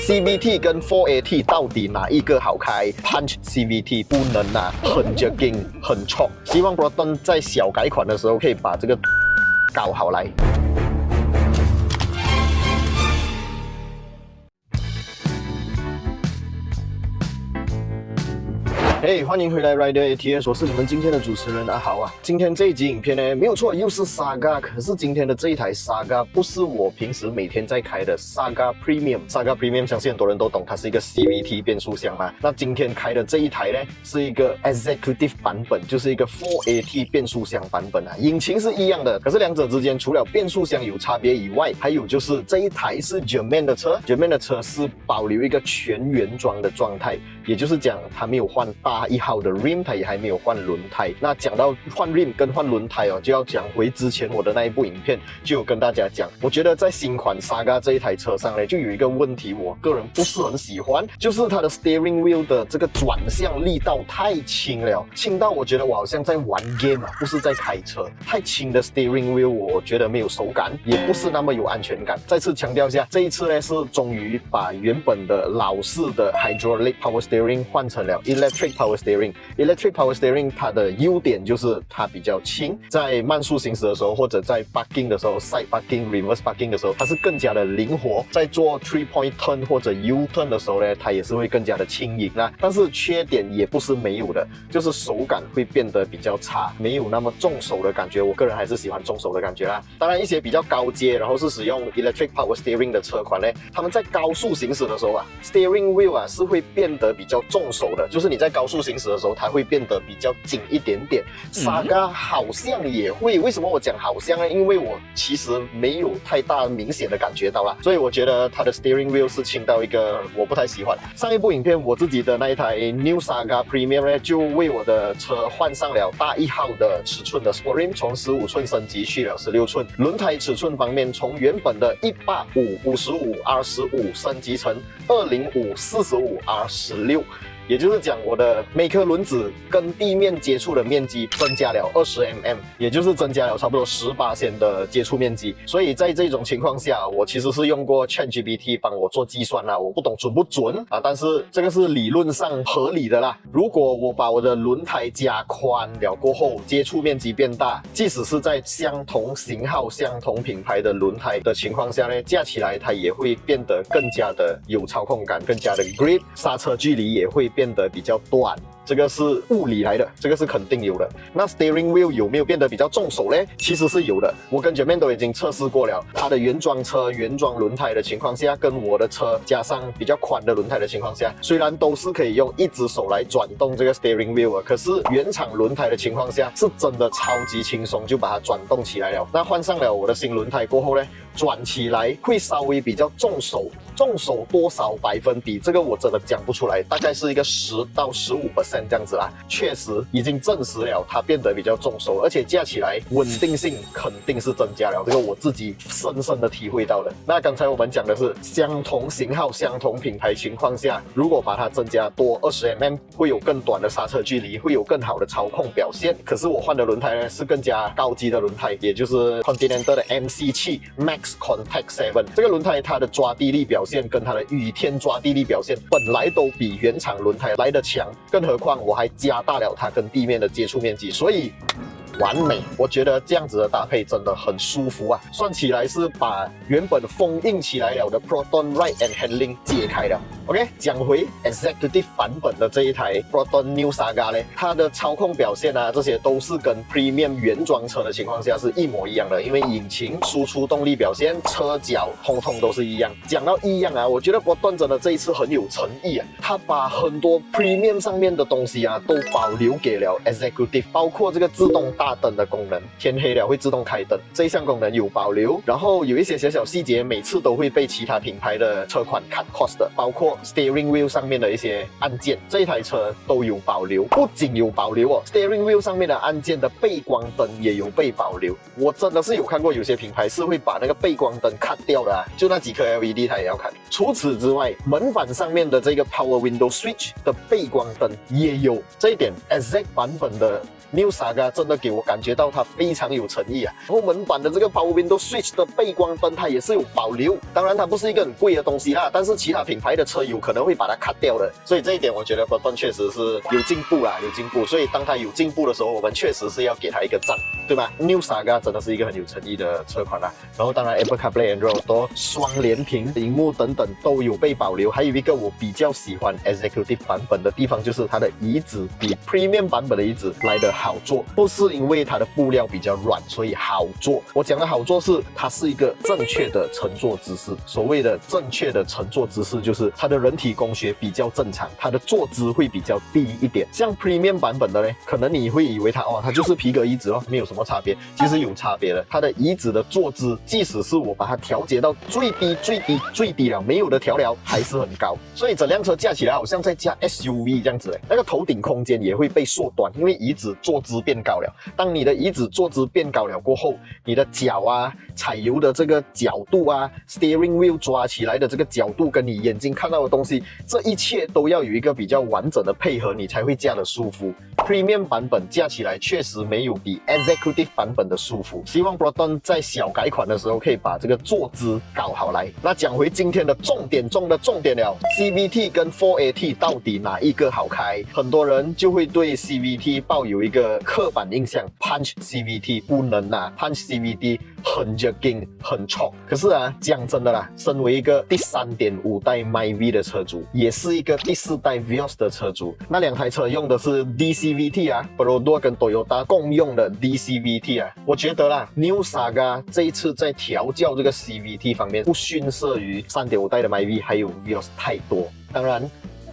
CVT 跟 4AT 到底哪一个好开 ？Punch CVT 不能啊，很 jerking 很冲。希望 Proton 在小改款的时候可以把这个搞好来。嘿，欢迎回来 Rider ATS， 我是你们今天的主持人阿豪啊。今天这一集影片呢，没有错，又是 Saga， 可是今天的这一台 Saga 不是我平时每天在开的 Saga Premium。Saga Premium 相信很多人都懂，它是一个 CVT 变速箱嘛。那今天开的这一台呢，是一个 Executive 版本，就是一个 4AT 变速箱版本啊。引擎是一样的，可是两者之间除了变速箱有差别以外，还有就是这一台是 Germain 的车 ，Germain 的车是保留一个全原装的状态。也就是讲，它没有换大1号的 rim， 它也还没有换轮胎。那讲到换 rim 跟换轮胎哦，就要讲回之前我的那一部影片，就有跟大家讲，我觉得在新款 Saga 这一台车上呢，就有一个问题，我个人不是很喜欢，就是它的 steering wheel 的这个转向力道太轻了，轻到我觉得我好像在玩 game 啊，不是在开车。太轻的 steering wheel， 我觉得没有手感，也不是那么有安全感。再次强调一下，这一次呢是终于把原本的老式的 hydraulic power steering 换成了 electric power steering。electric power steering 它的优点就是它比较轻，在慢速行驶的时候，或者在 parking 的时候 ，side parking、reverse parking 的时候，它是更加的灵活。在做 3 point turn 或者 U turn 的时候呢，它也是会更加的轻盈啦。但是缺点也不是没有的，就是手感会变得比较差，没有那么重手的感觉。我个人还是喜欢重手的感觉啦。当然，一些比较高阶，然后是使用 electric power steering 的车款呢，他们在高速行驶的时候啊 ，steering wheel 啊是会变得比较重手的，就是你在高速行驶的时候，它会变得比较紧一点点。Saga 好像也会，为什么我讲好像呢？因为我其实没有太大明显的感觉到啦，所以我觉得它的 steering wheel 是轻到一个我不太喜欢。上一部影片我自己的那一台 New Saga Premium 呢，就为我的车换上了大1号的尺寸的 Sport Rim， 从15寸升级去了16寸。轮胎尺寸方面，从原本的185 55 R15 升级成205 45 R16。也就是讲，我的每颗轮子跟地面接触的面积增加了20mm， 也就是增加了差不多18% 的接触面积。所以在这种情况下，我其实是用过 ChatGPT 帮我做计算啦，我不懂准不准啊，但是这个是理论上合理的啦。如果我把我的轮胎加宽了过后，接触面积变大，即使是在相同型号、相同品牌的轮胎的情况下呢，架起来它也会变得更加的有操控感，更加的 grip， 刹车距离也会变得比较短，这个是物理来的，这个是肯定有的。那 steering wheel 有没有变得比较重手呢？其实是有的，我跟 Germain 都已经测试过了。它的原装车、原装轮胎的情况下，跟我的车加上比较宽的轮胎的情况下，虽然都是可以用一只手来转动这个 steering wheel， 可是原厂轮胎的情况下，是真的超级轻松就把它转动起来了。那换上了我的新轮胎过后呢，转起来会稍微比较重手，重手多少百分比，这个我真的讲不出来，大概是一个10到15% 这样子啦。确实已经证实了它变得比较重手，而且架起来稳定性肯定是增加了，这个我自己深深的体会到了。那刚才我们讲的是相同型号、相同品牌情况下，如果把它增加多20mm， 会有更短的刹车距离，会有更好的操控表现。可是我换的轮胎呢是更加高级的轮胎，也就是 Continental 的 MC7 Max Contact 7， 这个轮胎它的抓地力表现跟它的雨天抓地力表现本来都比原厂轮胎来得强，更何况我还加大了它跟地面的接触面积，所以完美。我觉得这样子的搭配真的很舒服啊，算起来是把原本封印起来了的 Proton Ride and Handling 解开了。OK， 讲回 Executive 版本的这一台 Proton New Saga 呢，它的操控表现啊，这些都是跟 Premium 原装车的情况下是一模一样的，因为引擎、输出动力表现、车脚，通通都是一样。讲到一样啊，我觉得 Proton 真的这一次很有诚意啊，它把很多 Premium 上面的东西啊都保留给了 Executive， 包括这个自动大灯的功能，天黑了会自动开灯，这一项功能有保留。然后有一些小小细节，每次都会被其他品牌的车款 cut cost 的，包括steering wheel 上面的一些按键，这一台车都有保留。不仅有保留哦 ，steering wheel 上面的按键的背光灯也有被保留。我真的是有看过有些品牌是会把那个背光灯 cut 掉的啊，就那几颗 LED 它也要 cut。除此之外，门板上面的这个 power window switch 的背光灯也有，这一点 Exec 版本的New Saga 真的给我感觉到它非常有诚意啊。后门版的这个 Power Window Switch 的背光灯它也是有保留，当然它不是一个很贵的东西啦，但是其他品牌的车有可能会把它 cut 掉的，所以这一点我觉得 Proton 确实是有进步啦，有进步。所以当它有进步的时候，我们确实是要给它一个赞，对吧 ？New Saga 真的是一个很有诚意的车款啦。然后当然 Apple CarPlay Android Auto 双联屏、荧幕等等都有被保留。还有一个我比较喜欢 Executive 版本的地方，就是它的椅子比 Premium 版本的椅子来得好坐，不是因为它的布料比较软所以好坐。我讲的好坐是它是一个正确的乘坐姿势。所谓的正确的乘坐姿势，就是它的人体工学比较正常，它的坐姿会比较低一点。像 Premium 版本的呢，可能你会以为它就是皮革椅子没有什么差别，其实有差别的。它的椅子的坐姿，即使是我把它调节到最低了，没有的调了，还是很高。所以整辆车驾起来好像在驾 SUV 这样子嘞，那个头顶空间也会被缩短，因为椅子坐姿变高了。当你的椅子坐姿变高了过后，你的脚踩油的这个角度steering wheel 抓起来的这个角度，跟你眼睛看到的东西，这一切都要有一个比较完整的配合，你才会驾得舒服。Premium 版本驾起来确实没有比 Executive 版本的舒服。希望 Proton 在小改款的时候可以把这个坐姿搞好来。那讲回今天的重点中的重点了 ，CVT 跟 4AT 到底哪一个好开？很多人就会对 CVT 抱有一个刻板印象 ，Punch CVT 不能，Punch CVT 很 jerking 很冲。可是讲真的啦，身为一个第3.5代 MyV 的车主，也是一个第4代 Vios 的车主，那两台车用的是 DCVT，Perodua 跟 Toyota 共用的 DCVT。我觉得啦 ，New Saga 这一次在调教这个 CVT 方面不逊色于3.5代的 MyV 还有 Vios 太多。当然，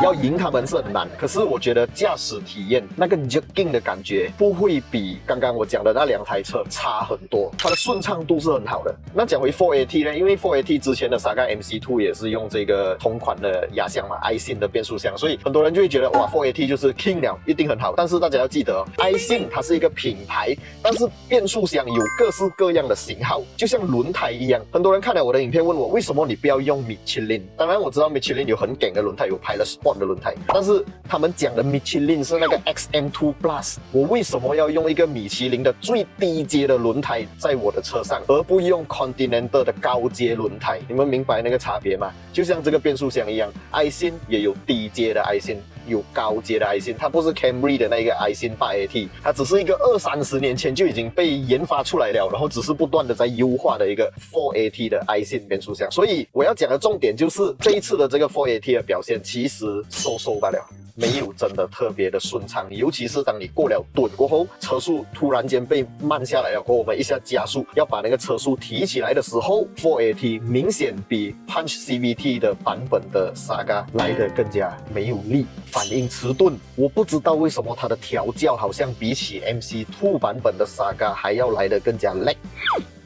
要赢他们是很难，可是我觉得驾驶体验那个 jerking 的感觉不会比刚刚我讲的那两台车差很多，它的顺畅度是很好的。那讲回 4AT 呢，因为 4AT 之前的 Saga MC2 也是用这个同款的压箱嘛 iSyn 的变速箱，所以很多人就会觉得哇 4AT 就是 king 了，一定很好。但是大家要记得iSyn 它是一个品牌，但是变速箱有各式各样的型号，就像轮胎一样。很多人看了我的影片问我为什么你不要用 Michelin， 当然我知道 Michelin 有很顶的轮胎，有拍了的轮胎，但是他们讲的米其林是那个 XM2 Plus， 我为什么要用一个米其林的最低阶的轮胎在我的车上，而不用 Continental 的高阶轮胎？你们明白那个差别吗？就像这个变速箱一样 ，iSyn 也有低阶的 iSyn， 有高阶的 iSyn， 它不是 Camry 的那个 iSyn 8AT， 它只是一个20-30年前就已经被研发出来了，然后只是不断的在优化的一个 4AT 的 iSyn 变速箱。所以我要讲的重点就是这一次的这个 4AT 的表现，其实收罢了。没有真的特别的顺畅，尤其是当你过了顿过后，车速突然间被慢下来了过后，我们一下加速要把那个车速提起来的时候 ，4AT 明显比 Punch CVT 的版本的 Saga 来得更加没有力，反应迟钝。我不知道为什么它的调教好像比起 MC2 版本的 Saga 还要来得更加 lag。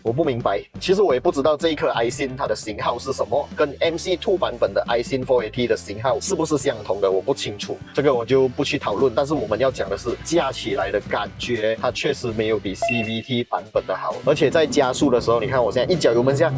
我不明白，其实我也不知道这一颗 iSyn 它的型号是什么，跟 MC2 版本的 iSyn 4AT 的型号是不是相同的，我不清楚，这个我就不去讨论。但是我们要讲的是，驾起来的感觉，它确实没有比 CVT 版本的好，而且在加速的时候，你看我现在一脚油门下。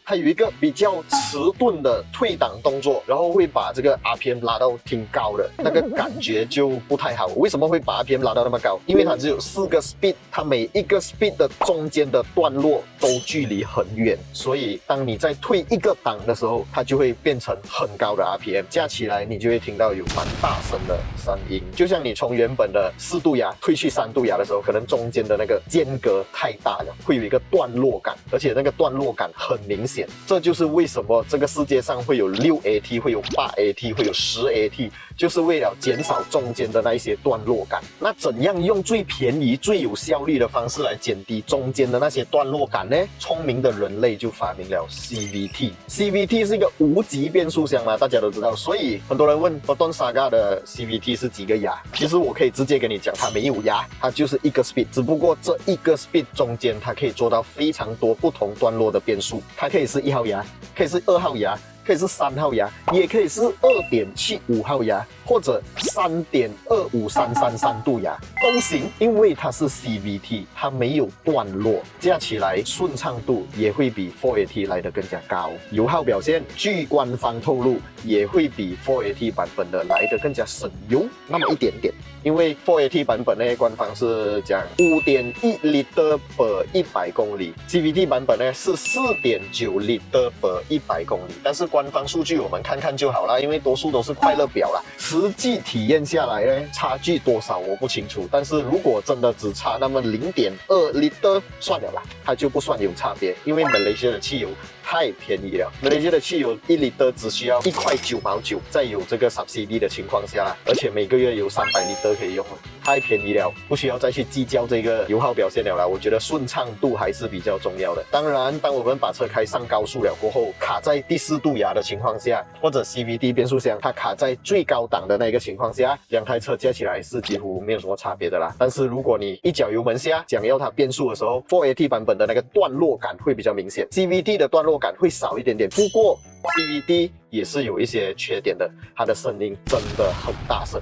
它有一个比较迟钝的退档动作，然后会把这个 RPM 拉到挺高的，那个感觉就不太好。为什么会把 RPM 拉到那么高？因为它只有4个 speed， 它每一个 speed 的中间的段落都距离很远，所以当你在退一个档的时候，它就会变成很高的 RPM， 加起来你就会听到有蛮大声的声音，就像你从原本的4度牙退去3度牙的时候，可能中间的那个间隔太大了，会有一个段落感，而且那个段落感很明显。这就是为什么这个世界上会有6AT， 会有8AT， 会有10AT， 就是为了减少中间的那一些段落感。那怎样用最便宜、最有效率的方式来减低中间的那些段落感呢？聪明的人类就发明了 CVT。CVT 是一个无级变速箱嘛，大家都知道。所以很多人问 Proton Saga 的 CVT 是几个牙？其实我可以直接跟你讲，它没有牙，它就是一个 speed， 只不过这一个 speed 中间它可以做到非常多不同段落的变速，它可以是1号牙，可以是2号牙，可可以是3号牙，也可以是2.75号牙，或者3.25333度牙都行，因为它是 CVT， 它没有段落，加起来顺畅度也会比 4AT 来得更加高。油耗表现，据官方透露，也会比 4AT 版本的来得更加省油那么一点点。因为 4AT 版本呢，官方是讲5.1 liter per 100公里 ，CVT 版本呢是4.9 liter per 100公里。但是官方数据我们看看就好啦，因为多数都是快乐表啦。实际体验下来呢，差距多少我不清楚。但是如果真的只差那么0.2 liter， 算了啦，它就不算有差别，因为马来西亚的汽油太便宜了。马来西亚的汽油1 liter 只需要1.9毛9，在有这个 subsidy 的情况下啦，而且每个月有300 liter可以用了，太便宜了，不需要再去计较这个油耗表现了啦。我觉得顺畅度还是比较重要的。当然，当我们把车开上高速了过后，卡在第4度牙的情况下，或者 CVT 变速箱它卡在最高档的那个情况下，两台车加起来是几乎没有什么差别的啦。但是如果你一脚油门下，讲要它变速的时候 ，4AT 版本的那个段落感会比较明显 ，CVT 的段落感会少一点点。不过 CVT 也是有一些缺点的，它的声音真的很大声。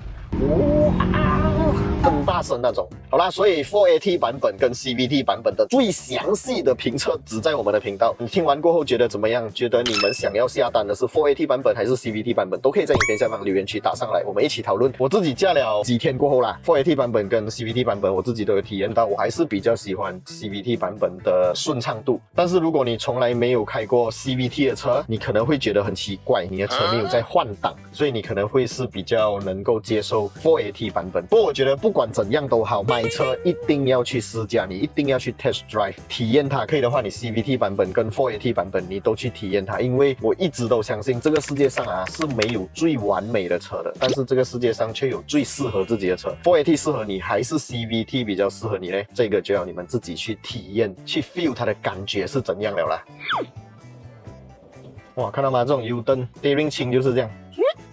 很大声那种。好啦，所以 4AT 版本跟 CVT 版本的最详细的评测只在我们的频道。你听完过后觉得怎么样？觉得你们想要下单的是 4AT 版本还是 CVT 版本，都可以在影片下方留言区打上来，我们一起讨论。我自己驾了几天过后啦 ，4AT 版本跟 CVT 版本我自己都有体验到，我还是比较喜欢 CVT 版本的顺畅度。但是如果你从来没有开过 CVT 的车，你可能会觉得很奇怪，你的车没有在换挡，所以你可能会是比较能够接受 4AT 版本。不过我觉得不管怎样都好，买车一定要去试驾，你一定要去 test drive 体验它。可以的话，你 CVT 版本跟 4AT 版本你都去体验它，因为我一直都相信这个世界上啊是没有最完美的车的，但是这个世界上却有最适合自己的车。4AT 适合你还是 CVT 比较适合你呢？这个就要你们自己去体验，去 feel 它的感觉是怎样了啦。哇，看到吗？这种 U 灯 steering 轻就是这样。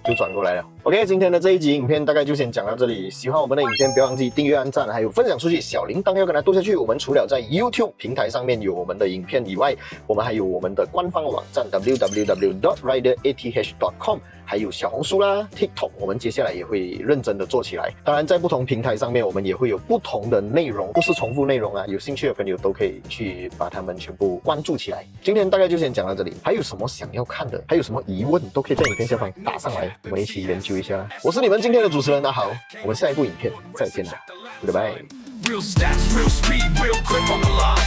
就转过来了。OK， 今天的这一集影片大概就先讲到这里。喜欢我们的影片，不要忘记订阅、按赞，还有分享出去。小铃铛要跟它剁下去。我们除了在 YouTube 平台上面有我们的影片以外，我们还有我们的官方网站 www.riderath.com， 还有小红书啦、TikTok， 我们接下来也会认真的做起来。当然，在不同平台上面，我们也会有不同的内容，不是重复内容啊。有兴趣的朋友都可以去把它们全部关注起来。今天大概就先讲到这里。还有什么想要看的，还有什么疑问，都可以在影片下方打上来，我们一起研究一下。我是你们今天的主持人阿豪，我们下一部影片再见啦，拜拜。Real stats, real speed, real grip on the line.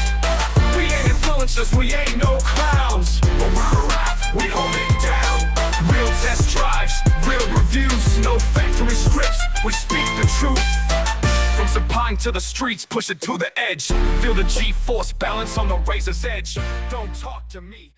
We ain't influencers, we ain't no clowns. But we're a rap, we hold it down. Real test drives, real reviews, no factory scripts, we speak the truth. From Sapine to the streets, push it to the edge. Feel the G-force balance on the razor's edge. Don't talk to me.